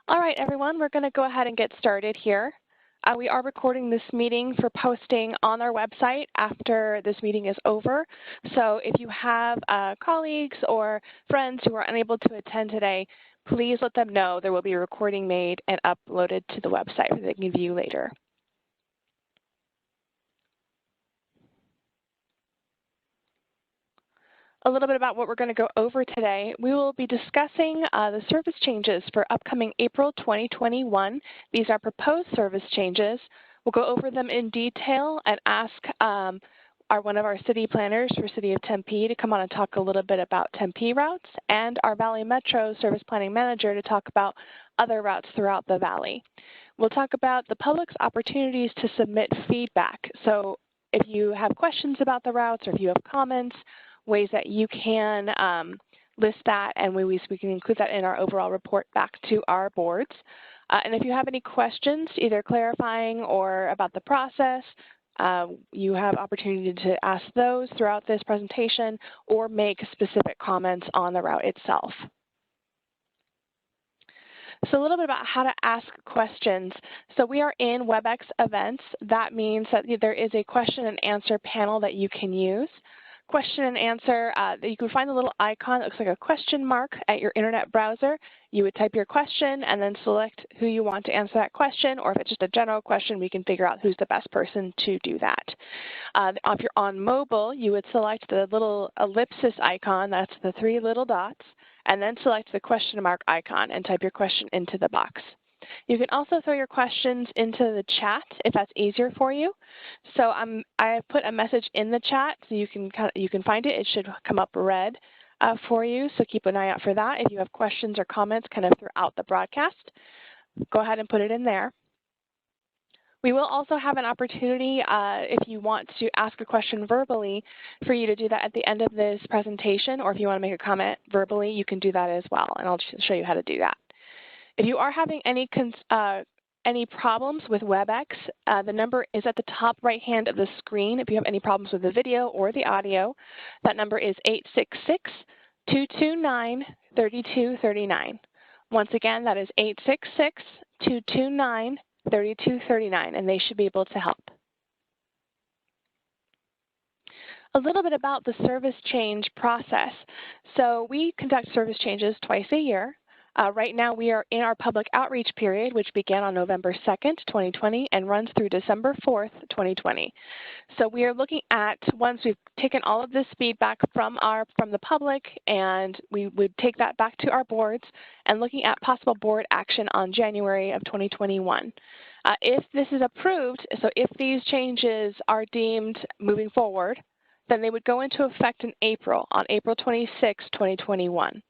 All right, everyone, we're going to go ahead and get started here. We are recording this meeting for posting on our website after this meeting is over. So if you have colleagues or friends who are unable to attend today, please let them know there will be a recording made and uploaded to the website that they can view later. A little bit about what we're going to go over today. We will be discussing the service changes for upcoming April 2021. These are proposed service changes. We'll go over them in detail and ask one of our city planners for City of Tempe to come on and talk a little bit about Tempe routes, and our Valley Metro Service Planning Manager to talk about other routes throughout the Valley. We'll talk about the public's opportunities to submit feedback. So if you have questions about the routes or if you have comments, ways that you can list that, and we can include that in our overall report back to our boards. And if you have any questions, either clarifying or about the process, you have opportunity to ask those throughout this presentation or make specific comments on the route itself. So a little bit about how to ask questions. So we are in WebEx events. That means that there is a question and answer panel that you can use. Question and answer, you can find the little icon that looks like a question mark at your internet browser. You would type your question and then select who you want to answer that question, or if it's just a general question, we can figure out who's the best person to do that. If you're on mobile, you would select the little ellipsis icon, that's the three little dots, and then select the question mark icon and type your question into the box. You can also throw your questions into the chat if that's easier for you. So I put a message in the chat so you can find it. It should come up red for you, so keep an eye out for that. If you have questions or comments kind of throughout the broadcast, go ahead and put it in there. We will also have an opportunity, if you want to ask a question verbally, for you to do that at the end of this presentation, or if you want to make a comment verbally, you can do that as well, and I'll show you how to do that. If you are having any problems with WebEx, the number is at the top right hand of the screen. If you have any problems with the video or the audio, that number is 866-229-3239. Once again, that is 866-229-3239, and they should be able to help. A little bit about the service change process. So we conduct service changes twice a year. Right now we are in our public outreach period, which began on November 2nd, 2020 and runs through December 4th, 2020. So we are looking at, once we've taken all of this feedback from the public, and we would take that back to our boards and looking at possible board action on January of 2021. If this is approved, so if these changes are deemed moving forward, then they would go into effect in April, on April 26, 2021.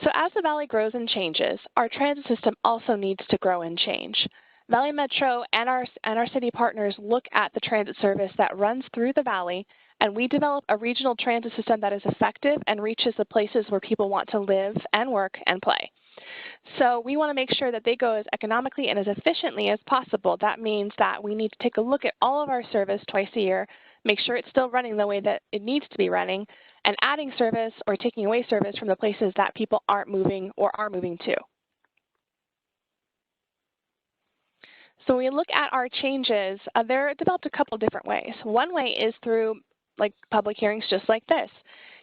So as the Valley grows and changes, our transit system also needs to grow and change. Valley Metro and our city partners look at the transit service that runs through the Valley, and we develop a regional transit system that is effective and reaches the places where people want to live and work and play. So we want to make sure that they go as economically and as efficiently as possible. That means that we need to take a look at all of our service twice a year, make sure it's still running the way that it needs to be running, and adding service or taking away service from the places that people aren't moving or are moving to. So when we look at our changes, they're developed a couple different ways. One way is through public hearings just like this.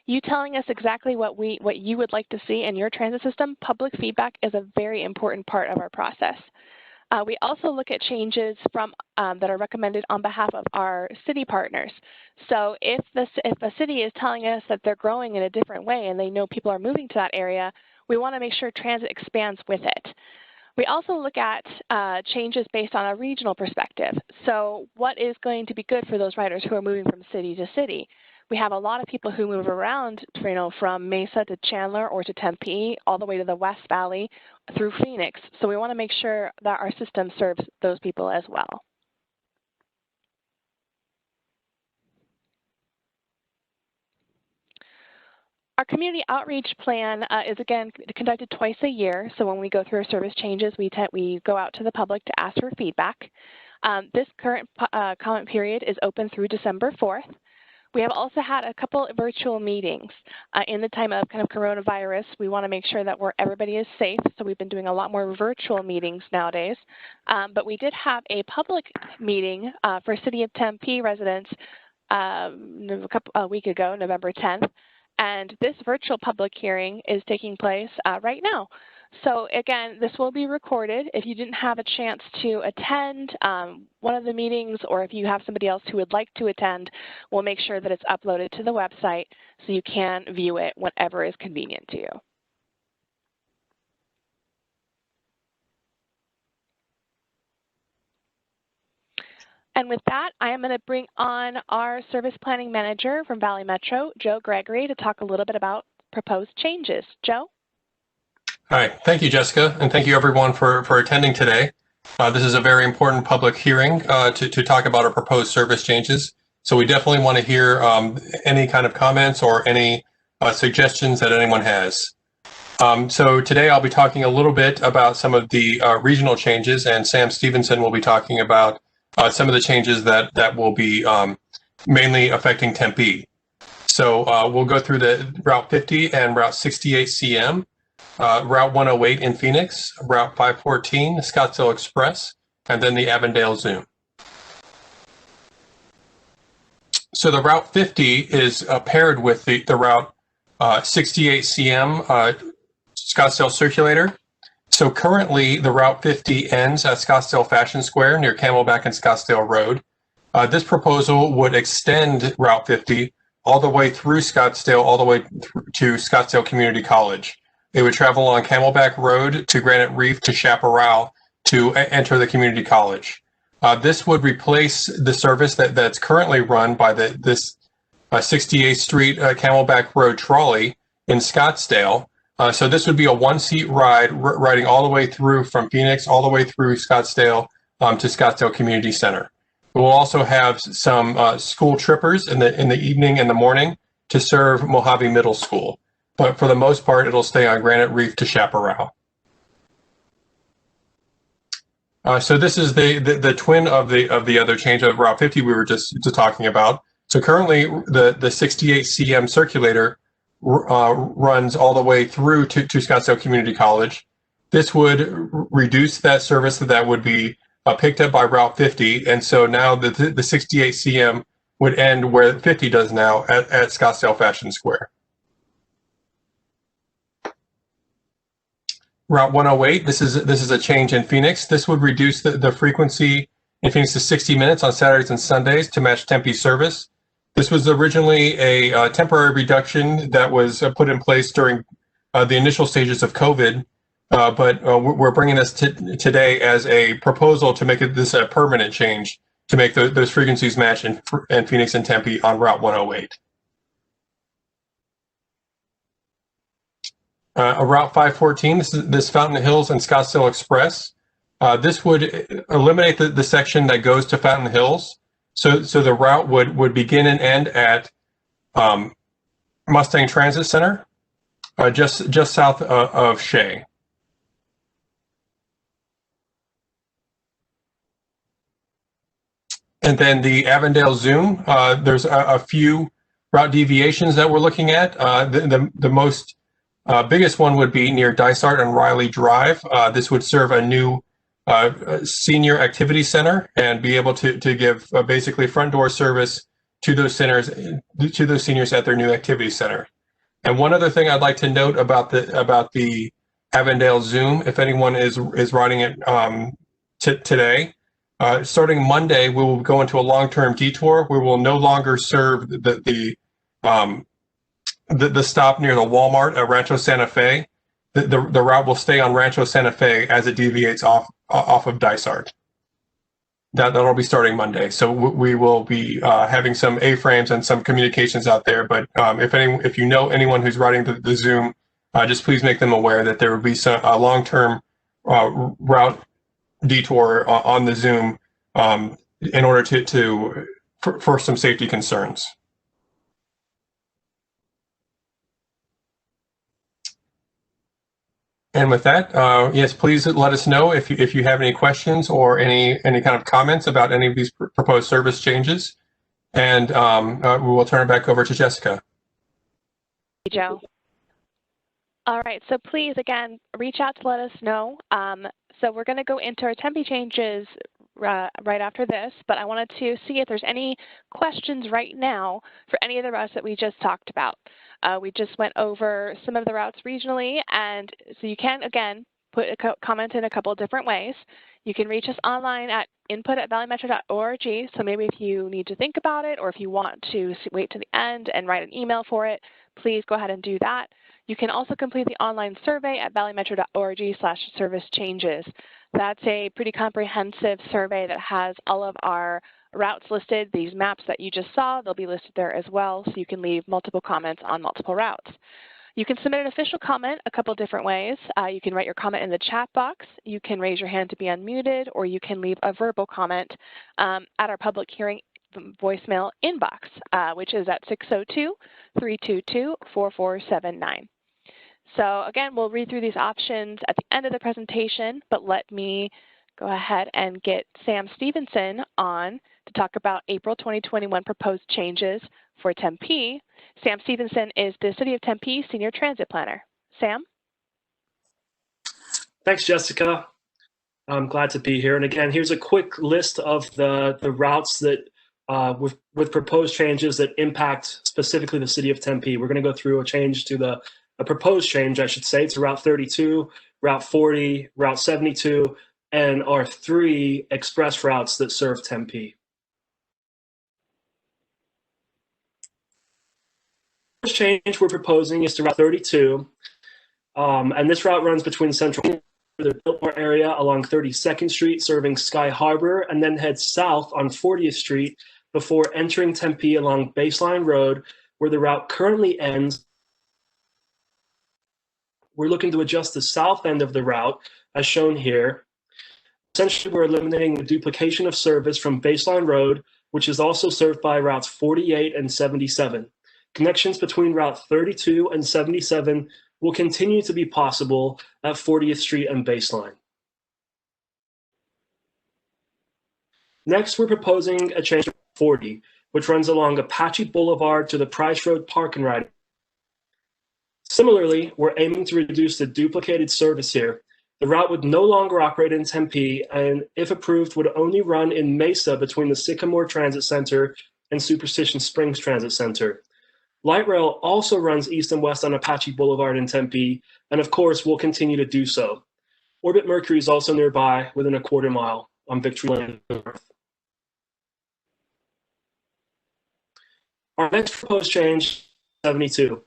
You telling us exactly what you would like to see in your transit system. Public feedback is a very important part of our process. We also look at changes that are recommended on behalf of our city partners. So if a city is telling us that they're growing in a different way and they know people are moving to that area, we want to make sure transit expands with it. We also look at changes based on a regional perspective. So what is going to be good for those riders who are moving from city to city? We have a lot of people who move around, from Mesa to Chandler or to Tempe, all the way to the West Valley through Phoenix. So we want to make sure that our system serves those people as well. Our community outreach plan is, again, conducted twice a year. So when we go through our service changes, we go out to the public to ask for feedback. This current comment period is open through December 4th. We have also had a couple of virtual meetings. In the time of kind of coronavirus, we want to make sure that everybody is safe, so we've been doing a lot more virtual meetings nowadays. But we did have a public meeting for City of Tempe residents a week ago, November 10th, and this virtual public hearing is taking place right now. So again, this will be recorded. If you didn't have a chance to attend one of the meetings, or if you have somebody else who would like to attend, we'll make sure that it's uploaded to the website so you can view it whenever is convenient to you. And with that, I am going to bring on our service planning manager from Valley Metro, Joe Gregory, to talk a little bit about proposed changes. Joe? Hi, thank you, Jessica, and thank you everyone for attending today. This is a very important public hearing to talk about our proposed service changes. So we definitely want to hear any kind of comments or any suggestions that anyone has. So today I'll be talking a little bit about some of the regional changes, and Sam Stevenson will be talking about some of the changes that will be mainly affecting Tempe. So we'll go through the Route 50 and Route 68 CM. Route 108 in Phoenix, Route 514, Scottsdale Express, and then the Avondale Zoom. So the Route 50 is paired with the Route 68 CM Scottsdale Circulator. So currently the Route 50 ends at Scottsdale Fashion Square near Camelback and Scottsdale Road. This proposal would extend Route 50 all the way through Scottsdale, all the way to Scottsdale Community College. It would travel along Camelback Road to Granite Reef to Chaparral to enter the community college. This would replace the service that's currently run by this 68th Street Camelback Road trolley in Scottsdale. So this would be a one-seat ride, riding all the way through from Phoenix, all the way through Scottsdale to Scottsdale Community Center. We'll also have some school trippers in the evening and the morning to serve Mojave Middle School. But for the most part, it'll stay on Granite Reef to Chaparral. So this is the twin of the other change of Route 50 we were just talking about. So currently, the 68 CM circulator runs all the way through to Scottsdale Community College. This would reduce that service that would be picked up by Route 50, and so now the 68 CM would end where 50 does now at Scottsdale Fashion Square. Route 108, this is a change in Phoenix. This would reduce the frequency in Phoenix to 60 minutes on Saturdays and Sundays to match Tempe service. This was originally a temporary reduction that was put in place during the initial stages of COVID, but we're bringing this today as a proposal to make this a permanent change to make those frequencies match in Phoenix and Tempe on Route 108. Route 514, this Fountain Hills and Scottsdale Express. This would eliminate the section that goes to Fountain Hills. So the route would begin and end at Mustang Transit Center, just south of Shea. And then the Avondale Zoom, there's a few route deviations that we're looking at. The most biggest one would be near Dysart and Riley Drive. This would serve a new senior activity center and be able to give basically front door service to those seniors at their new activity center. And one other thing I'd like to note about the Avondale Zoom, if anyone is riding it today, starting Monday, we will go into a long-term detour. We will no longer serve the stop near the Walmart at Rancho Santa Fe. The route will stay on Rancho Santa Fe as it deviates off of Dysart. That'll be starting Monday. So we will be having some A-frames and some communications out there. But if you know anyone who's riding the Zoom, just please make them aware that there will be a long-term route detour on the Zoom in order for some safety concerns. And with that, yes, please let us know if you have any questions or any kind of comments about any of these proposed service changes. And we will turn it back over to Jessica. Thank you, Joe. All right, so please, again, reach out to let us know. So we're going to go into our Tempe changes right after this, but I wanted to see if there's any questions right now for any of the routes that we just talked about. We just went over some of the routes regionally, and so you can, again, put a comment in a couple of different ways. You can reach us online at input@valleymetro.org, so maybe if you need to think about it or if you want to wait to the end and write an email for it, please go ahead and do that. You can also complete the online survey at valleymetro.org/service changes. That's a pretty comprehensive survey that has all of our routes listed. These maps that you just saw, they'll be listed there as well, so you can leave multiple comments on multiple routes. You can submit an official comment a couple different ways. You can write your comment in the chat box, you can raise your hand to be unmuted, or you can leave a verbal comment at our public hearing voicemail inbox, which is at 602-322-4479. So again, we'll read through these options at the end of the presentation, but let me go ahead and get Sam Stevenson on to talk about April 2021 proposed changes for Tempe. Sam Stevenson is the City of Tempe Senior Transit Planner. Sam? Thanks, Jessica. I'm glad to be here. And again, here's a quick list of the routes that with proposed changes that impact specifically the City of Tempe. We're going to go through a proposed change, I should say, to Route 32, Route 40, Route 72, and our 3 express routes that serve Tempe. The first change we're proposing is to Route 32, and this route runs between Central the Biltmore area along 32nd Street, serving Sky Harbor, and then heads south on 40th Street before entering Tempe along Baseline Road, where the route currently ends. We're looking to adjust the south end of the route, as shown here. Essentially, we're eliminating the duplication of service from Baseline Road, which is also served by routes 48 and 77. Connections between Route 32 and 77 will continue to be possible at 40th Street and Baseline. Next, we're proposing a change to 40, which runs along Apache Boulevard to the Price Road Park and Ride. Similarly, we're aiming to reduce the duplicated service here. The route would no longer operate in Tempe, and if approved, would only run in Mesa between the Sycamore Transit Center and Superstition Springs Transit Center. Light rail also runs east and west on Apache Boulevard in Tempe, and of course, will continue to do so. Orbit Mercury is also nearby, within a quarter mile on Victory Lane North. Our next proposed change, 72.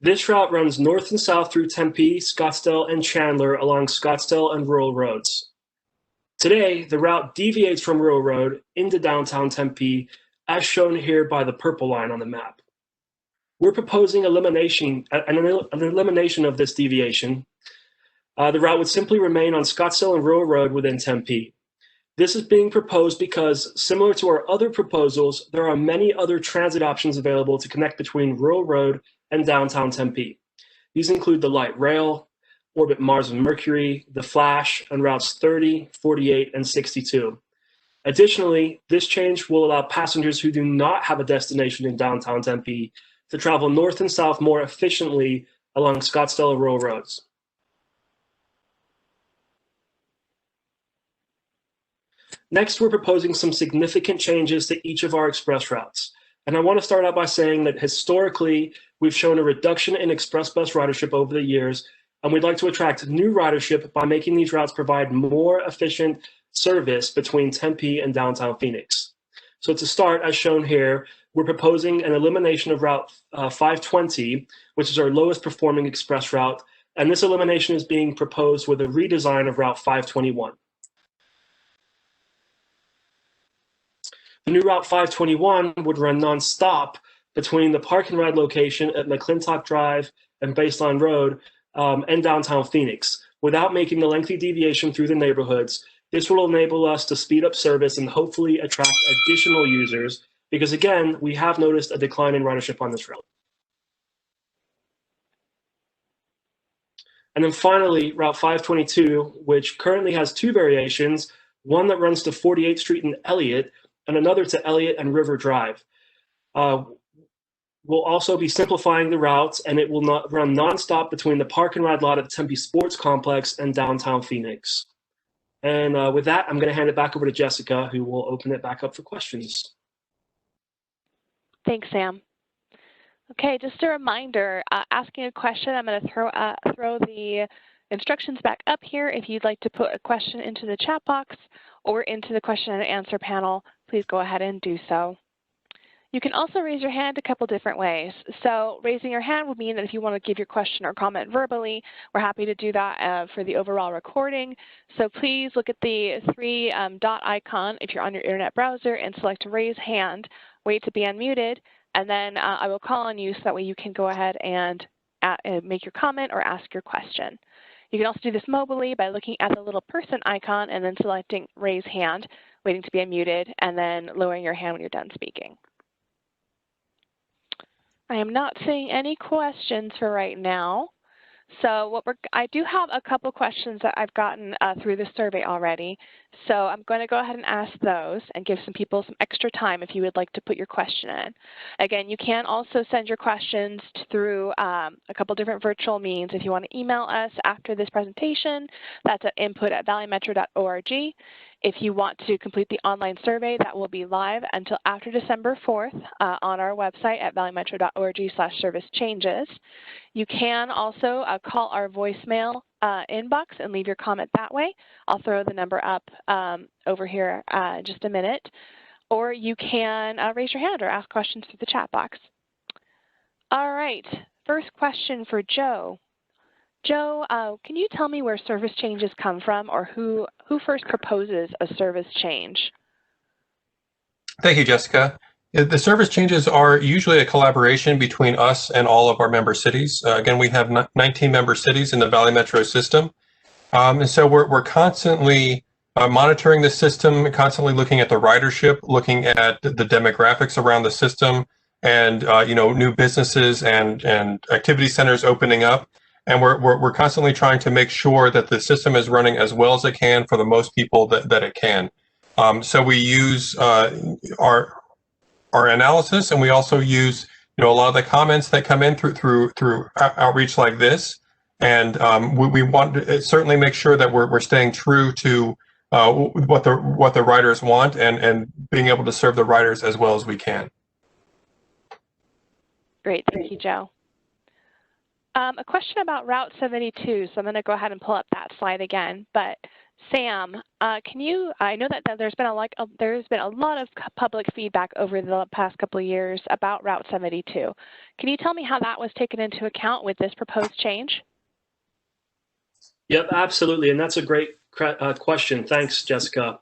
This route runs north and south through Tempe, Scottsdale, and Chandler along Scottsdale and Rural Roads. Today, the route deviates from Rural Road into downtown Tempe, as shown here by the purple line on the map. We're proposing an elimination of this deviation. The route would simply remain on Scottsdale and Rural Road within Tempe. This is being proposed because, similar to our other proposals, there are many other transit options available to connect between Rural Road and downtown Tempe. These include the light rail, Orbit Mars and Mercury, the Flash, and routes 30, 48, and 62. Additionally, this change will allow passengers who do not have a destination in downtown Tempe to travel north and south more efficiently along Scottsdale and Rural Roads. Next, we're proposing some significant changes to each of our express routes. And I want to start out by saying that historically, we've shown a reduction in express bus ridership over the years, and we'd like to attract new ridership by making these routes provide more efficient service between Tempe and downtown Phoenix. So to start, as shown here, we're proposing an elimination of Route 520, which is our lowest performing express route, and this elimination is being proposed with a redesign of Route 521. The new Route 521 would run nonstop between the Park and Ride location at McClintock Drive and Baseline Road and downtown Phoenix, without making the lengthy deviation through the neighborhoods. This will enable us to speed up service and hopefully attract additional users, because again, we have noticed a decline in ridership on this route. And then finally, Route 522, which currently has 2 variations, one that runs to 48th Street and Elliott, and another to Elliott and River Drive. We'll also be simplifying the routes, and it will not run nonstop between the park and ride lot at the Tempe Sports Complex and downtown Phoenix. And with that, I'm going to hand it back over to Jessica, who will open it back up for questions. Thanks, Sam. Okay, just a reminder, asking a question, I'm going to throw the instructions back up here. If you'd like to put a question into the chat box or into the question and answer panel, please go ahead and do so. You can also raise your hand a couple different ways. So raising your hand would mean that if you want to give your question or comment verbally, we're happy to do that for the overall recording. So please look at the three dot icon if you're on your internet browser and select raise hand, wait to be unmuted, and then I will call on you so that way you can go ahead and make your comment or ask your question. You can also do this mobilely by looking at the little person icon and then selecting raise hand, waiting to be unmuted, and then lowering your hand when you're done speaking. I am not seeing any questions for right now. So I do have a couple questions that I've gotten through the survey already. So I'm going to go ahead and ask those and give some people some extra time if you would like to put your question in. Again, you can also send your questions through a couple different virtual means. If you want to email us after this presentation, that's at input@valleymetro.org. If you want to complete the online survey, that will be live until after December 4th on our website at valleymetro.org/service-changes. You can also call our voicemail inbox and leave your comment that way. I'll throw the number up over here in just a minute. Or you can raise your hand or ask questions through the chat box. All right, first question for Joe. Joe, can you tell me where service changes come from, or who first proposes a service change? Thank you, Jessica. The service changes are usually a collaboration between us and all of our member cities. Again, we have 19 member cities in the Valley Metro system. And so we're constantly monitoring the system, constantly looking at the ridership, looking at the demographics around the system, and new businesses and activity centers opening up. And we're constantly trying to make sure that the system is running as well as it can for the most people that it can. So we use our analysis, and we also use a lot of the comments that come in through outreach like this. And we want to certainly make sure that we're staying true to what the riders want and being able to serve the riders as well as we can. Great, thank you, Joe. A question about Route 72, so I'm going to go ahead and pull up that slide again. But Sam, I know that there's been a lot of public feedback over the past couple of years about Route 72. Can you tell me how that was taken into account with this proposed change? Yep, absolutely, and that's a great question. Thanks, Jessica.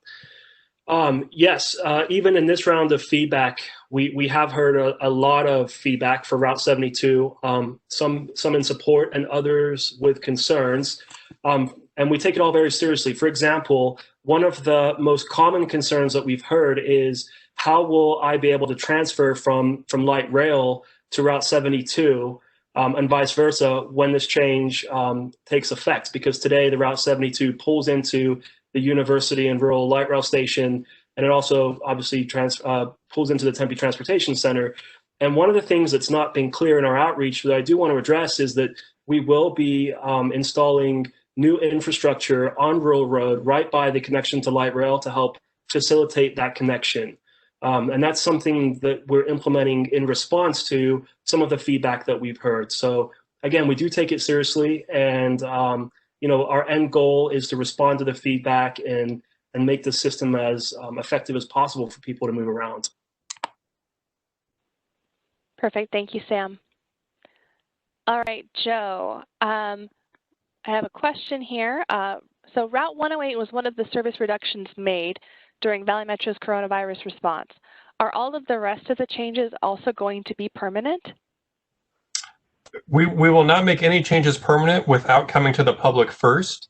Yes, even in this round of feedback, we have heard a lot of feedback for Route 72, some in support and others with concerns, and we take it all very seriously. For example, one of the most common concerns that we've heard is, how will I be able to transfer from light rail to Route 72 and vice versa when this change takes effect? Because today the Route 72 pulls into the University and Rural Light Rail Station, and it also obviously pulls into the Tempe Transportation Center. And one of the things that's not been clear in our outreach that I do want to address is that we will be installing new infrastructure on Rural Road right by the connection to light rail to help facilitate that connection. And that's something that we're implementing in response to some of the feedback that we've heard. So again, we do take it seriously, and our end goal is to respond to the feedback and make the system as effective as possible for people to move around. Perfect. Thank you, Sam. All right, Joe, I have a question here. So Route 108 was one of the service reductions made during Valley Metro's coronavirus response. Are all of the rest of the changes also going to be permanent? We will not make any changes permanent without coming to the public first.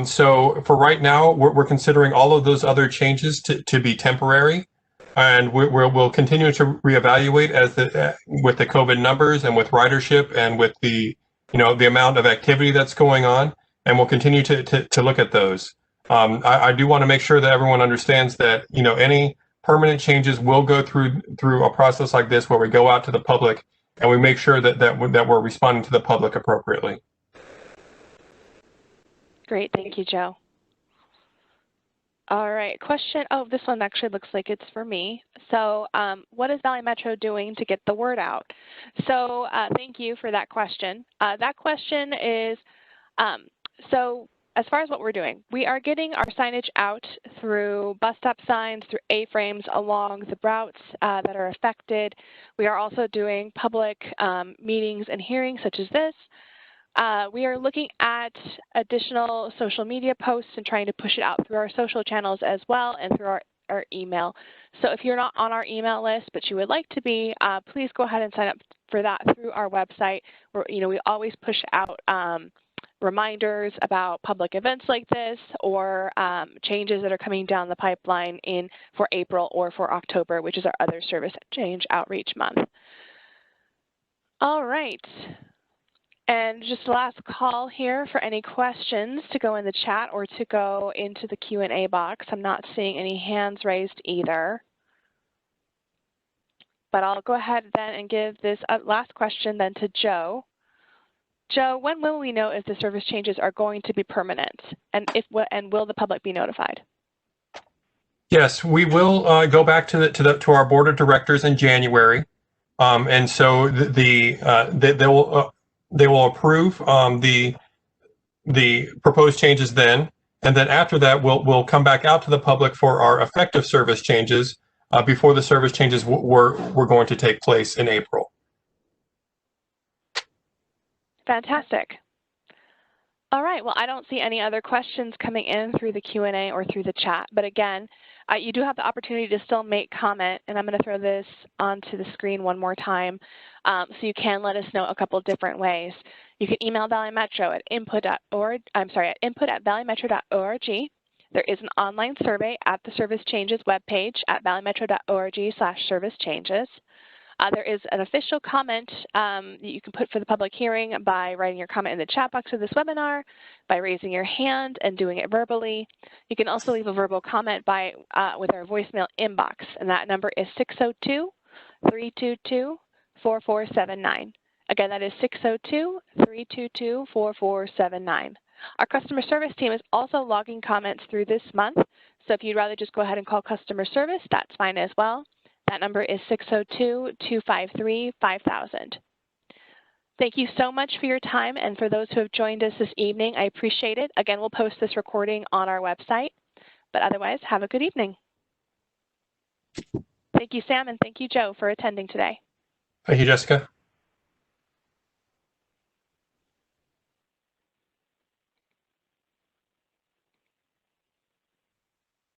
So for right now, we're considering all of those other changes to be temporary, and we'll continue to reevaluate with the COVID numbers and with ridership and with the amount of activity that's going on, and we'll continue to look at those. I do want to make sure that everyone understands that any permanent changes will go through a process like this where we go out to the public and we make sure that we're responding to the public appropriately. Great, thank you, Joe. All right, question. Oh, this one actually looks like it's for me. So what is Valley Metro doing to get the word out? So thank you for that question. That question is, so as far as what we're doing, we are getting our signage out through bus stop signs, through A-frames along the routes that are affected. We are also doing public meetings and hearings such as this. We are looking at additional social media posts and trying to push it out through our social channels as well and through our email. So if you're not on our email list but you would like to be, please go ahead and sign up for that through our website. Where, we always push out reminders about public events like this or changes that are coming down the pipeline for April or for October, which is our other service change outreach month. All right. And just last call here for any questions to go in the chat or to go into the Q&A box. I'm not seeing any hands raised either. But I'll go ahead then and give this last question then to Joe. Joe, when will we know if the service changes are going to be permanent, and will the public be notified? Yes, we will go back to our board of directors in January, and so they will approve the proposed changes then, and then after that we'll come back out to the public for our effective service changes before the service changes were going to take place in April. Fantastic. All right, well, I don't see any other questions coming in through the Q&A or through the chat, but again, you do have the opportunity to still make comment, and I'm going to throw this onto the screen one more time so you can let us know a couple different ways. You can email Valley Metro at input@valleymetro.org. There is an online survey at the Service Changes webpage at valleymetro.org/servicechanges. There is an official comment that you can put for the public hearing by writing your comment in the chat box of this webinar, by raising your hand and doing it verbally. You can also leave a verbal comment with our voicemail inbox, and that number is 602-322-4479. Again, that is 602-322-4479. Our customer service team is also logging comments through this month, so if you'd rather just go ahead and call customer service, that's fine as well. That number is 602-253-5000. Thank you so much for your time, and for those who have joined us this evening, I appreciate it. Again, we'll post this recording on our website, but otherwise, have a good evening. Thank you, Sam, and thank you, Joe, for attending today. Thank you, Jessica.